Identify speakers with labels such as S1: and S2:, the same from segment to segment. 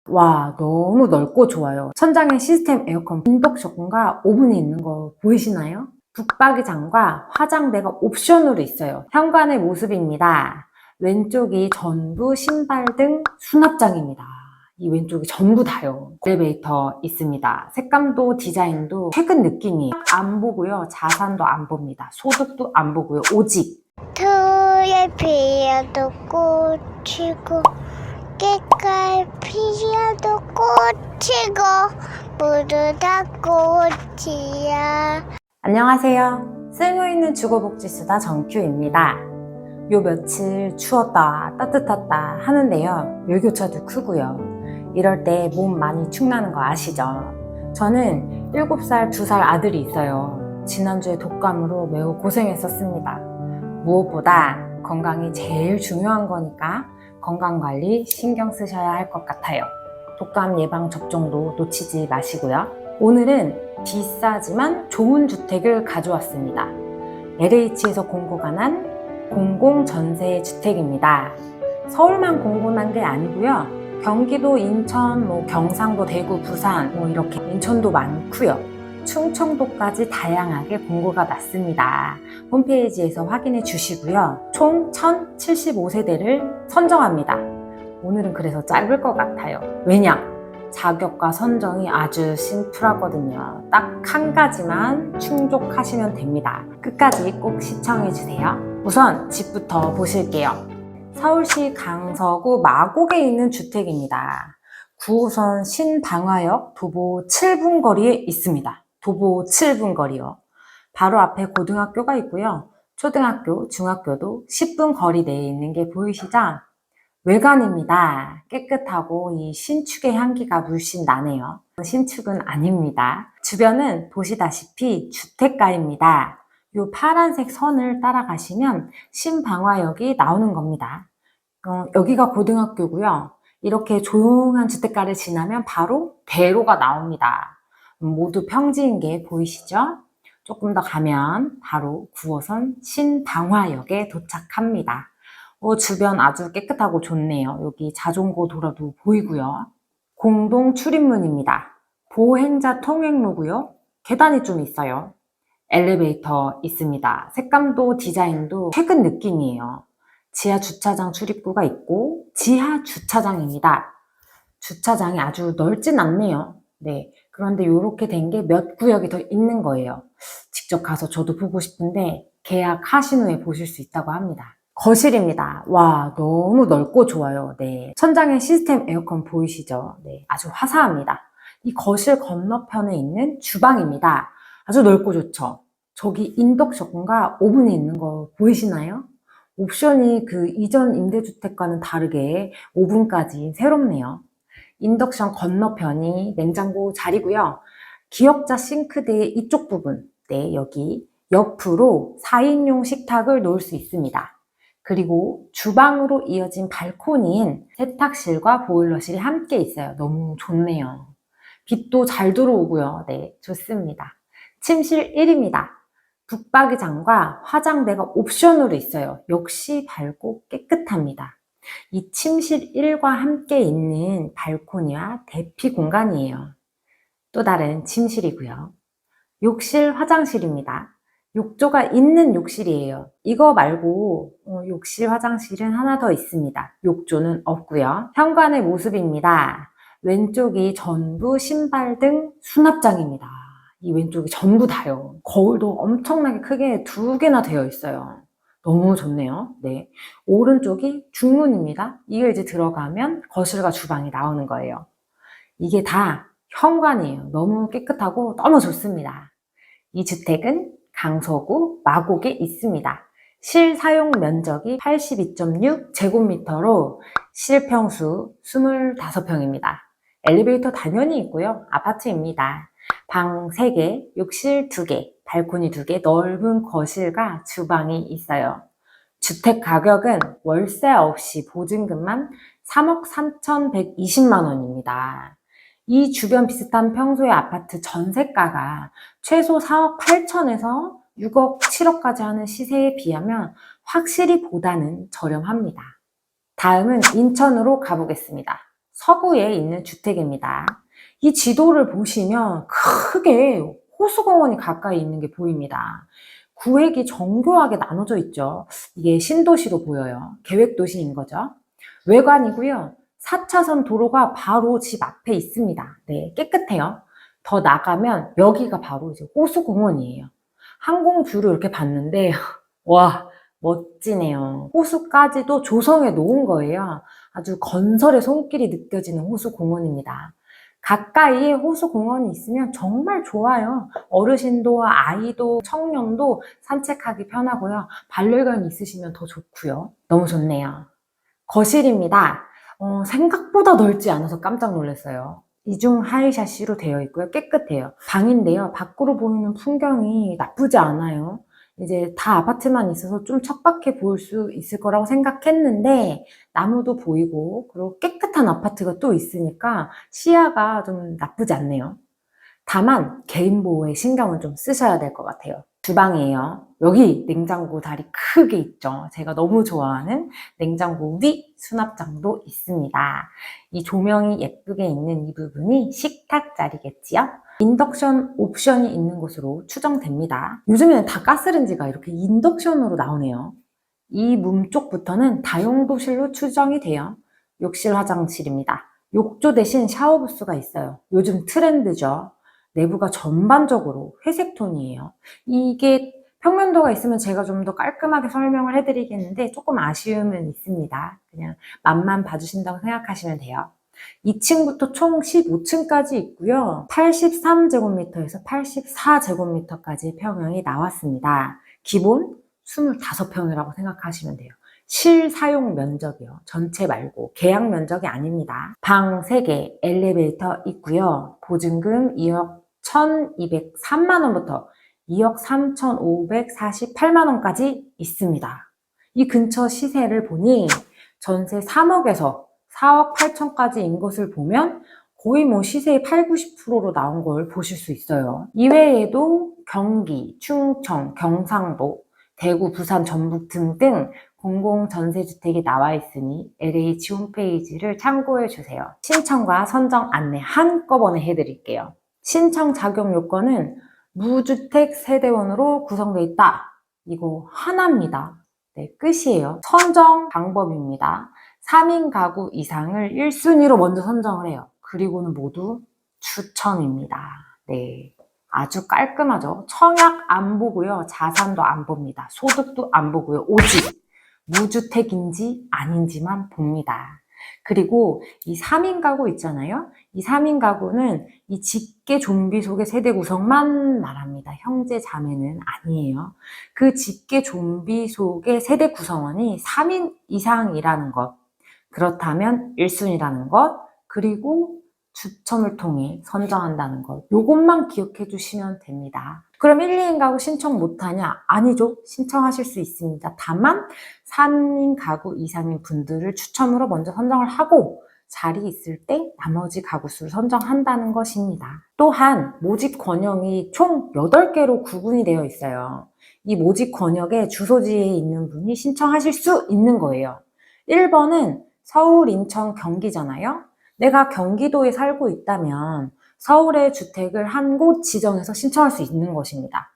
S1: 와, 너무 넓고 좋아요. 천장에 시스템 에어컨, 인덕션과 오븐이 있는 거 보이시나요? 붙박이장과 화장대가 옵션으로 있어요. 현관의 모습입니다. 왼쪽이 전부 신발 등 수납장입니다. 이 왼쪽이 전부 다요. 엘리베이터 있습니다. 색감도 디자인도 최근 느낌이에요. 안 보고요. 자산도 안 봅니다. 소득도 안 보고요. 오직
S2: 토에 피어도 꽃이고 깨깔 피어도 꽃이고 모두 다 꽃이야.
S1: 안녕하세요. 쓸모있는 주거복지수다 정큐입니다. 요 며칠 추웠다 따뜻했다 하는데요. 일교차도 크고요. 이럴 때 몸 많이 축나는 거 아시죠? 저는 7살, 2살 아들이 있어요. 지난주에 독감으로 매우 고생했었습니다. 무엇보다 건강이 제일 중요한 거니까 건강관리 신경 쓰셔야 할 것 같아요. 독감 예방 접종도 놓치지 마시고요. 오늘은 비싸지만 좋은 주택을 가져왔습니다. LH에서 공고가 난 공공전세 주택입니다. 서울만 공고난 게 아니고요. 경기도, 인천, 경상도, 대구, 부산 이렇게 인천도 많고요. 충청도까지 다양하게 공고가 났습니다. 홈페이지에서 확인해 주시고요. 총 1075세대를 선정합니다. 오늘은 그래서 짧을 것 같아요. 왜냐? 자격과 선정이 아주 심플하거든요. 딱 한 가지만 충족하시면 됩니다. 끝까지 꼭 시청해 주세요. 우선 집부터 보실게요. 서울시 강서구 마곡에 있는 주택입니다. 9호선 신방화역 도보 7분 거리에 있습니다. 도보 7분 거리요. 바로 앞에 고등학교가 있고요. 초등학교, 중학교도 10분 거리 내에 있는 게 보이시죠? 외관입니다. 깨끗하고 이 신축의 향기가 물씬 나네요. 신축은 아닙니다. 주변은 보시다시피 주택가입니다. 이 파란색 선을 따라가시면 신방화역이 나오는 겁니다. 여기가 고등학교고요. 이렇게 조용한 주택가를 지나면 바로 대로가 나옵니다. 모두 평지인 게 보이시죠? 조금 더 가면 바로 9호선 신방화역에 도착합니다. 주변 아주 깨끗하고 좋네요. 여기 자전거 도로도 보이고요. 공동 출입문입니다. 보행자 통행로고요. 계단이 좀 있어요. 엘리베이터 있습니다. 색감도 디자인도 최근 느낌이에요. 지하 주차장 출입구가 있고 지하 주차장입니다. 주차장이 아주 넓진 않네요. 네, 그런데 이렇게 된 게 몇 구역이 더 있는 거예요. 직접 가서 저도 보고 싶은데 계약하신 후에 보실 수 있다고 합니다. 거실입니다. 와, 너무 넓고 좋아요. 네, 천장에 시스템 에어컨 보이시죠? 네, 아주 화사합니다. 이 거실 건너편에 있는 주방입니다. 아주 넓고 좋죠? 저기 인덕션과 오븐이 있는 거 보이시나요? 옵션이 그 이전 임대주택과는 다르게 오븐까지 새롭네요. 인덕션 건너편이 냉장고 자리고요. 기역자 싱크대의 이쪽 부분, 네, 여기 옆으로 4인용 식탁을 놓을 수 있습니다. 그리고 주방으로 이어진 발코니인 세탁실과 보일러실이 함께 있어요. 너무 좋네요. 빛도 잘 들어오고요. 네, 좋습니다. 침실 1입니다. 붙박이장과 화장대가 옵션으로 있어요. 역시 밝고 깨끗합니다. 이 침실 1과 함께 있는 발코니와 대피 공간이에요. 또 다른 침실이고요. 욕실, 화장실입니다. 욕조가 있는 욕실이에요. 이거 말고 욕실, 화장실은 하나 더 있습니다. 욕조는 없고요. 현관의 모습입니다. 왼쪽이 전부 신발 등 수납장입니다. 이 왼쪽이 전부 다요. 거울도 엄청나게 크게 2개나 되어 있어요. 너무 좋네요. 네, 오른쪽이 중문입니다. 이게 이제 들어가면 거실과 주방이 나오는 거예요. 이게 다 현관이에요. 너무 깨끗하고 너무 좋습니다. 이 주택은 강서구 마곡에 있습니다. 실사용 면적이 82.6제곱미터로 실평수 25평입니다. 엘리베이터 당연히 있고요. 아파트입니다. 방 3개, 욕실 2개, 발코니 2개, 넓은 거실과 주방이 있어요. 주택 가격은 월세 없이 보증금만 3억 3,120만 원입니다. 이 주변 비슷한 평소의 아파트 전세가가 최소 4억 8천에서 6억 7억까지 하는 시세에 비하면 확실히 보다는 저렴합니다. 다음은 인천으로 가보겠습니다. 서부에 있는 주택입니다. 이 지도를 보시면 크게 호수공원이 가까이 있는 게 보입니다. 구획이 정교하게 나눠져 있죠. 이게 신도시로 보여요. 계획도시인 거죠. 외관이고요. 4차선 도로가 바로 집 앞에 있습니다. 네, 깨끗해요. 더 나가면 여기가 바로 이제 호수공원이에요. 항공뷰를 이렇게 봤는데 와, 멋지네요. 호수까지도 조성해 놓은 거예요. 아주 건설의 손길이 느껴지는 호수공원입니다. 가까이에 호수공원이 있으면 정말 좋아요. 어르신도 아이도 청년도 산책하기 편하고요. 반려견이 있으시면 더 좋고요. 너무 좋네요. 거실입니다. 생각보다 넓지 않아서 깜짝 놀랐어요. 이중 하이샤시로 되어 있고요. 깨끗해요. 방인데요. 밖으로 보이는 풍경이 나쁘지 않아요. 이제 다 아파트만 있어서 좀 척박해 보일 수 있을 거라고 생각했는데 나무도 보이고 그리고 깨끗한 아파트가 또 있으니까 시야가 좀 나쁘지 않네요. 다만 개인 보호에 신경을 좀 쓰셔야 될 것 같아요. 주방이에요. 여기 냉장고 다리 크게 있죠. 제가 너무 좋아하는 냉장고 위 수납장도 있습니다. 이 조명이 예쁘게 있는 이 부분이 식탁 자리겠지요? 인덕션 옵션이 있는 곳으로 추정됩니다. 요즘에는 다 가스레인지가 이렇게 인덕션으로 나오네요. 이 문 쪽부터는 다용도실로 추정이 돼요. 욕실 화장실입니다. 욕조 대신 샤워 부스가 있어요. 요즘 트렌드죠. 내부가 전반적으로 회색 톤이에요. 이게 평면도가 있으면 제가 좀 더 깔끔하게 설명을 해드리겠는데 조금 아쉬움은 있습니다. 그냥 맛만 봐주신다고 생각하시면 돼요. 2층부터 총 15층까지 있고요. 83제곱미터에서 84제곱미터까지 평형이 나왔습니다. 기본 25평이라고 생각하시면 돼요. 실사용 면적이요. 전체 말고 계약 면적이 아닙니다. 방 3개, 엘리베이터 있고요. 보증금 2억 1,203만 원부터 2억 3,548만 원까지 있습니다. 이 근처 시세를 보니 전세 3억에서 4억 8천까지인 것을 보면 거의 뭐 시세의 8, 90%로 나온 걸 보실 수 있어요. 이외에도 경기, 충청, 경상도, 대구, 부산, 전북 등등 공공전세주택이 나와 있으니 LH 홈페이지를 참고해 주세요. 신청과 선정 안내 한꺼번에 해드릴게요. 신청 자격 요건은 무주택 세대원으로 구성되어 있다. 이거 하나입니다. 네, 끝이에요. 선정 방법입니다. 3인 가구 이상을 1순위로 먼저 선정을 해요. 그리고는 모두 추천입니다. 네, 아주 깔끔하죠. 청약 안 보고요. 자산도 안 봅니다. 소득도 안 보고요. 오직 무주택인지 아닌지만 봅니다. 그리고 이 3인 가구 있잖아요. 이 3인 가구는 이 직계 좀비 속의 세대 구성만 말합니다. 형제 자매는 아니에요. 그 직계 좀비 속의 세대 구성원이 3인 이상이라는 것. 그렇다면 1순위라는 것. 그리고 추첨을 통해 선정한다는 것. 요것만 기억해 주시면 됩니다. 그럼 1, 2인 가구 신청 못하냐? 아니죠. 신청하실 수 있습니다. 다만 3인 가구 이상인 분들을 추첨으로 먼저 선정을 하고 자리 있을 때 나머지 가구 수를 선정한다는 것입니다. 또한 모집 권역이 총 8개로 구분이 되어 있어요. 이 모집 권역에 주소지에 있는 분이 신청하실 수 있는 거예요. 1번은 서울, 인천, 경기잖아요. 내가 경기도에 살고 있다면 서울의 주택을 한 곳 지정해서 신청할 수 있는 것입니다.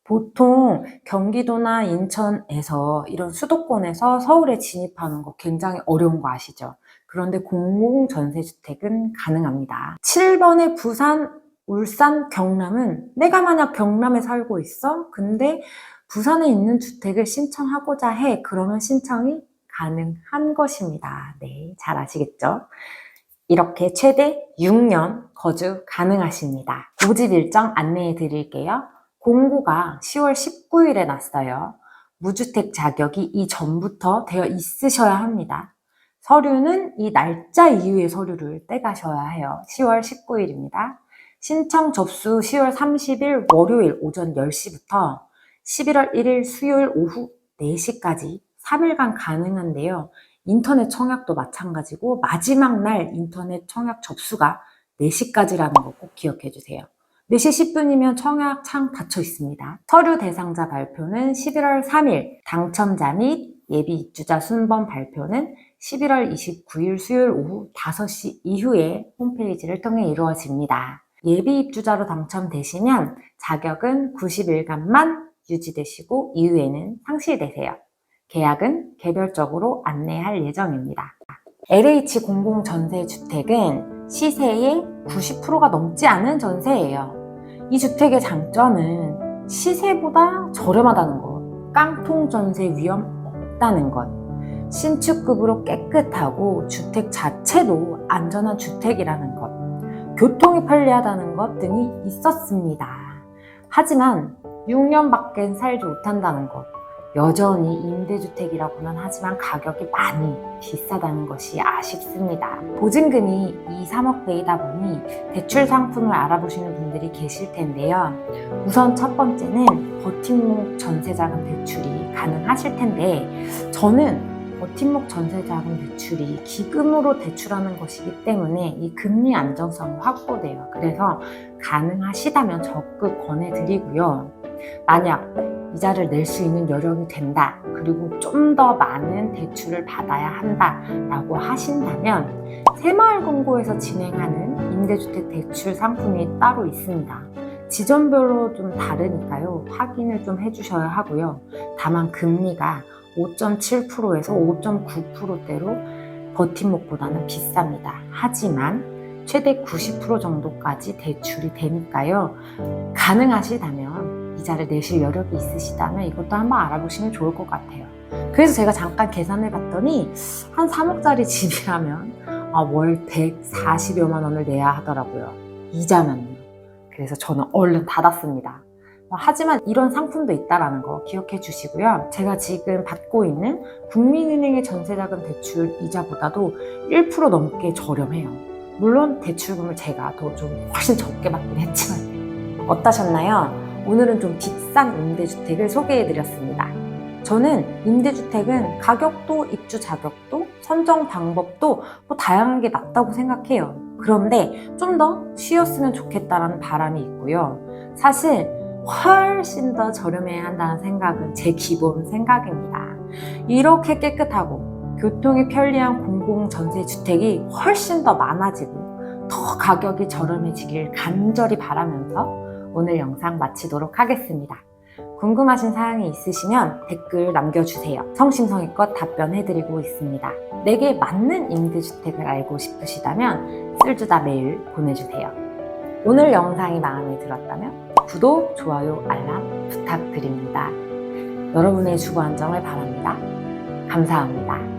S1: 보통 경기도나 인천에서 이런 수도권에서 서울에 진입하는 거 굉장히 어려운 거 아시죠? 그런데 공공전세주택은 가능합니다. 7번의 부산, 울산, 경남은 내가 만약 경남에 살고 있어? 근데 부산에 있는 주택을 신청하고자 해. 그러면 신청이 가능한 것입니다. 네, 잘 아시겠죠? 이렇게 최대 6년 거주 가능하십니다. 모집 일정 안내해 드릴게요. 공고가 10월 19일에 났어요. 무주택 자격이 이전부터 되어 있으셔야 합니다. 서류는 이 날짜 이후에 서류를 떼가셔야 해요. 10월 19일입니다. 신청 접수 10월 30일 월요일 오전 10시부터 11월 1일 수요일 오후 4시까지 3일간 가능한데요. 인터넷 청약도 마찬가지고 마지막 날 인터넷 청약 접수가 4시까지라는 거 꼭 기억해 주세요. 4시 10분이면 청약 창 닫혀 있습니다. 서류 대상자 발표는 11월 3일, 당첨자 및 예비 입주자 순번 발표는 11월 29일 수요일 오후 5시 이후에 홈페이지를 통해 이루어집니다. 예비 입주자로 당첨되시면 자격은 90일간만 유지되시고 이후에는 상실되세요. 계약은 개별적으로 안내할 예정입니다. LH 공공전세주택은 시세의 90%가 넘지 않은 전세예요. 이 주택의 장점은 시세보다 저렴하다는 것, 깡통 전세 위험 없다는 것, 신축급으로 깨끗하고 주택 자체도 안전한 주택이라는 것, 교통이 편리하다는 것 등이 있었습니다. 하지만 6년밖에 살지 못한다는 것, 여전히 임대주택이라고는 하지만 가격이 많이 비싸다는 것이 아쉽습니다. 보증금이 2, 3억대이다 보니 대출 상품을 알아보시는 분들이 계실 텐데요. 우선 첫 번째는 버팀목 전세자금 대출이 가능하실 텐데, 저는 버팀목 전세자금 대출이 기금으로 대출하는 것이기 때문에 이 금리 안정성이 확보돼요. 그래서 가능하시다면 적극 권해드리고요. 만약 이자를 낼 수 있는 여력이 된다, 그리고 좀 더 많은 대출을 받아야 한다 라고 하신다면 새마을금고에서 진행하는 임대주택 대출 상품이 따로 있습니다. 지점별로 좀 다르니까요, 확인을 좀 해주셔야 하고요. 다만 금리가 5.7%에서 5.9%대로 버팀목보다는 비쌉니다. 하지만 최대 90% 정도까지 대출이 되니까요, 가능하시다면 이자를 내실 여력이 있으시다면 이것도 한번 알아보시면 좋을 것 같아요. 그래서 제가 잠깐 계산해 봤더니 한 3억짜리 집이라면 월 140여만 원을 내야 하더라고요. 이자만요. 그래서 저는 얼른 닫았습니다. 하지만 이런 상품도 있다는 거 기억해 주시고요. 제가 지금 받고 있는 국민은행의 전세자금 대출 이자보다도 1% 넘게 저렴해요. 물론 대출금을 제가 더 좀 훨씬 적게 받긴 했지만. 어떠셨나요? 오늘은 좀 비싼 임대주택을 소개해드렸습니다. 저는 임대주택은 가격도 입주 자격도 선정 방법도 다양한 게 맞다고 생각해요. 그런데 좀 더 쉬웠으면 좋겠다라는 바람이 있고요. 사실 훨씬 더 저렴해야 한다는 생각은 제 기본 생각입니다. 이렇게 깨끗하고 교통이 편리한 공공전세주택이 훨씬 더 많아지고 더 가격이 저렴해지길 간절히 바라면서 오늘 영상 마치도록 하겠습니다. 궁금하신 사항이 있으시면 댓글 남겨주세요. 성심성의껏 답변해드리고 있습니다. 내게 맞는 임대주택을 알고 싶으시다면 쓸주다 메일 보내주세요. 오늘 영상이 마음에 들었다면 구독, 좋아요, 알람 부탁드립니다. 여러분의 주거 안정을 바랍니다. 감사합니다.